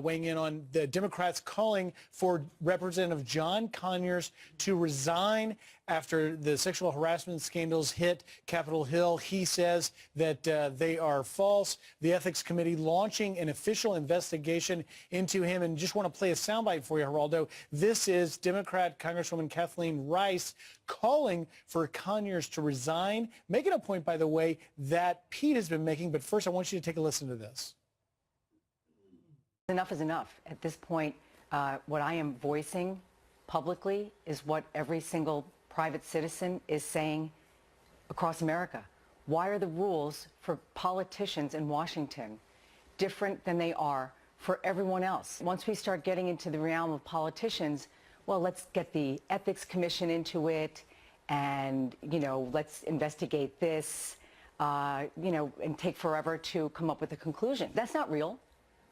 weighing in on the Democrats calling for Representative John Conyers to resign after the sexual harassment scandals hit Capitol Hill. He says that they are false. The Ethics Committee launching an official investigation into him. And just want to play a soundbite for you, Geraldo. This is Democrat Congresswoman Kathleen Rice calling for Conyers to resign, making a point, by the way, that Pete has been making. But first, I want you to take a listen to this. Enough is enough. At this point, what I am voicing publicly is what every single private citizen is saying across America. Why are the rules for politicians in Washington different than they are for everyone else? Once we start getting into the realm of politicians, well, let's get the Ethics Commission into it and, let's investigate this, and take forever to come up with a conclusion. That's not real.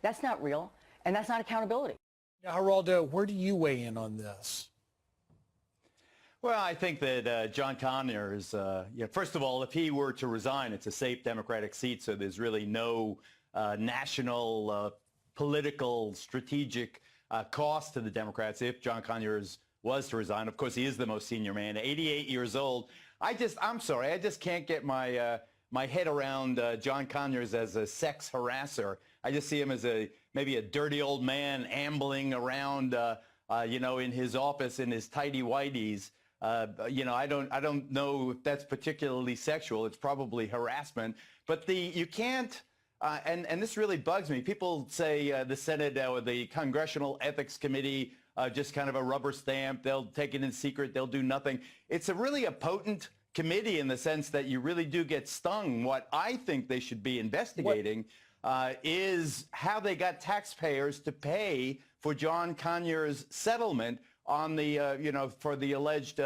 That's not real. And that's not accountability. Now, Geraldo, where do you weigh in on this? Well, I think that John Conyers, first of all, if he were to resign, it's a safe Democratic seat, so there's really no national political strategic cost to the Democrats if John Conyers was to resign. Of course, he is the most senior man, 88 years old. I'm sorry, I just can't get my head around John Conyers as a sex harasser. I just see him as maybe a dirty old man ambling around, in his office in his tighty-whities. I don't know if that's particularly sexual. It's probably harassment. But you can't, and this really bugs me. People say the Senate or the Congressional Ethics Committee just kind of a rubber stamp. They'll take it in secret. They'll do nothing. It's really a potent committee in the sense that you really do get stung. What I think they should be investigating is how they got taxpayers to pay for John Conyers' settlement on the, for the alleged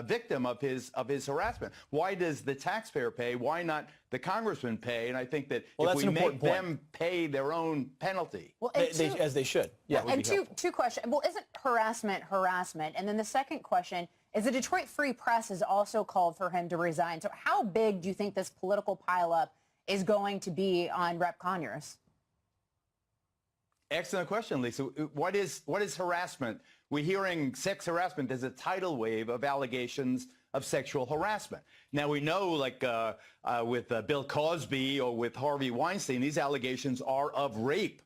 victim of his harassment. Why does the taxpayer pay? Why not the congressman pay? And I think that if we make them pay their own penalty, well, as they should. Yeah. And two questions. Well, isn't harassment harassment? And then the second question is the Detroit Free Press has also called for him to resign. So how big do you think this political pileup is going to be on Rep. Conyers? Excellent question, Lisa. What is harassment? We're hearing sex harassment. There's a tidal wave of allegations of sexual harassment. Now, we know, like with Bill Cosby or with Harvey Weinstein, these allegations are of rape,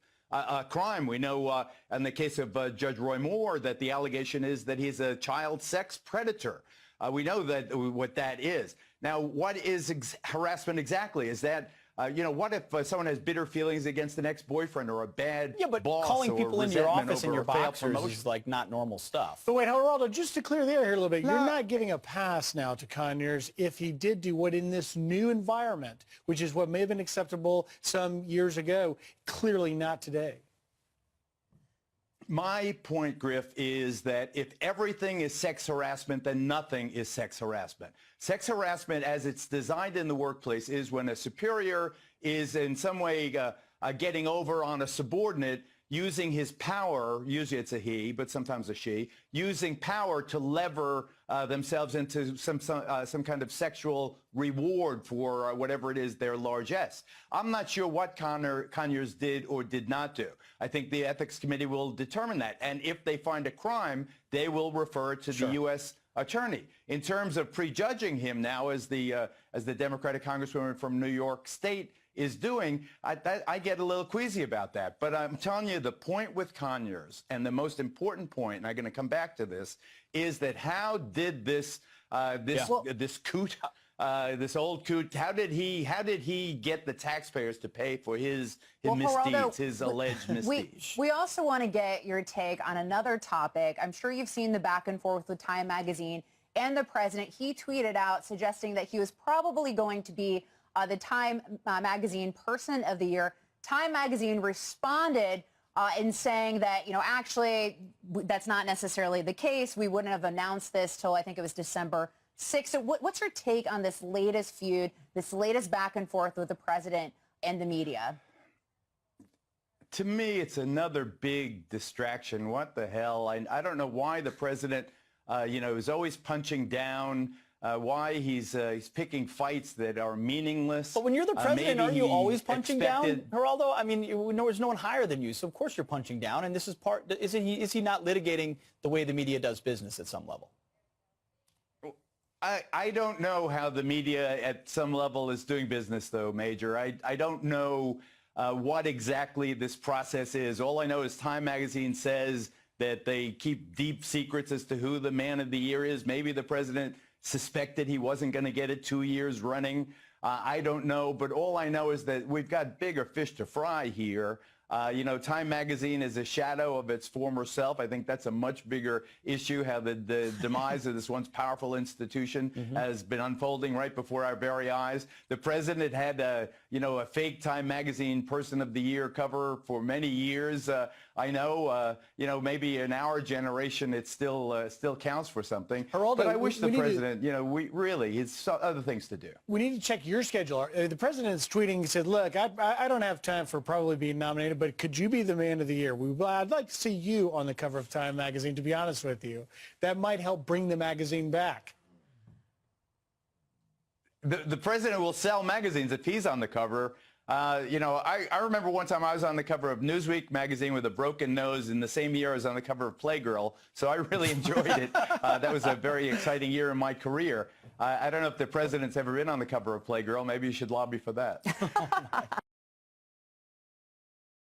crime. We know in the case of Judge Roy Moore that the allegation is that he's a child sex predator. We know that what that is. Now, what is harassment exactly? Is that what if someone has bitter feelings against an ex-boyfriend or a bad but calling people into your office in your boxers is like not normal stuff. But wait, Geraldo, just to clear the air here a little bit, you're not giving a pass now to Conyers if he did do what in this new environment, which is what may have been acceptable some years ago, clearly not today. My point, Griff, is that if everything is sex harassment, then nothing is sex harassment. Sex harassment, as it's designed in the workplace, is when a superior is in some way getting over on a subordinate, using his power, usually it's a he, but sometimes a she, using power to lever themselves into some kind of sexual reward for whatever it is their largesse. I'm not sure what Conyers did or did not do. I think the Ethics Committee will determine that. And if they find a crime, they will refer to the U.S. attorney. In terms of prejudging him now, as the Democratic Congresswoman from New York State is doing, I get a little queasy about that. But I'm telling you, the point with Conyers, and the most important point, and I'm going to come back to this, is that how did this coot, this old coot, how did he get the taxpayers to pay for his misdeeds, Geraldo, his alleged misdeeds? We also want to get your take on another topic. I'm sure you've seen the back and forth with Time Magazine and the president. He tweeted out suggesting that he was probably going to be the Time Magazine Person of the Year. Time Magazine responded in saying that, actually, that's not necessarily the case. We wouldn't have announced this till I think it was December 6th. So what's your take on this latest feud, this latest back and forth with the president and the media? To me, it's another big distraction. What the hell? I don't know why the president, is always punching down why he's picking fights that are meaningless. But when you're the president, aren't you always punching down, Geraldo? I mean, there's no one higher than you, so of course you're punching down. And this is part. Is he not litigating the way the media does business at some level? I don't know how the media at some level is doing business, though, Major. I don't know what exactly this process is. All I know is Time Magazine says that they keep deep secrets as to who the man of the year is. Maybe the president suspected he wasn't going to get it 2 years running. I don't know, but all I know is that we've got bigger fish to fry here. You know, Time Magazine is a shadow of its former self. I think that's a much bigger issue, how the demise of this once powerful institution has been unfolding right before our very eyes. The president had a fake Time Magazine Person of the Year cover for many years. I know, maybe in our generation it still counts for something. Geraldo, but I wish the president, it's other things to do. We need to check your schedule. The president's tweeting, he said, look, I don't have time for probably being nominated, but could you be the man of the year? I'd like to see you on the cover of Time Magazine, to be honest with you. That might help bring the magazine back. The president will sell magazines if he's on the cover. I remember one time I was on the cover of Newsweek magazine with a broken nose in the same year I was on the cover of Playgirl, so I really enjoyed it. That was a very exciting year in my career. I don't know if the president's ever been on the cover of Playgirl. Maybe you should lobby for that.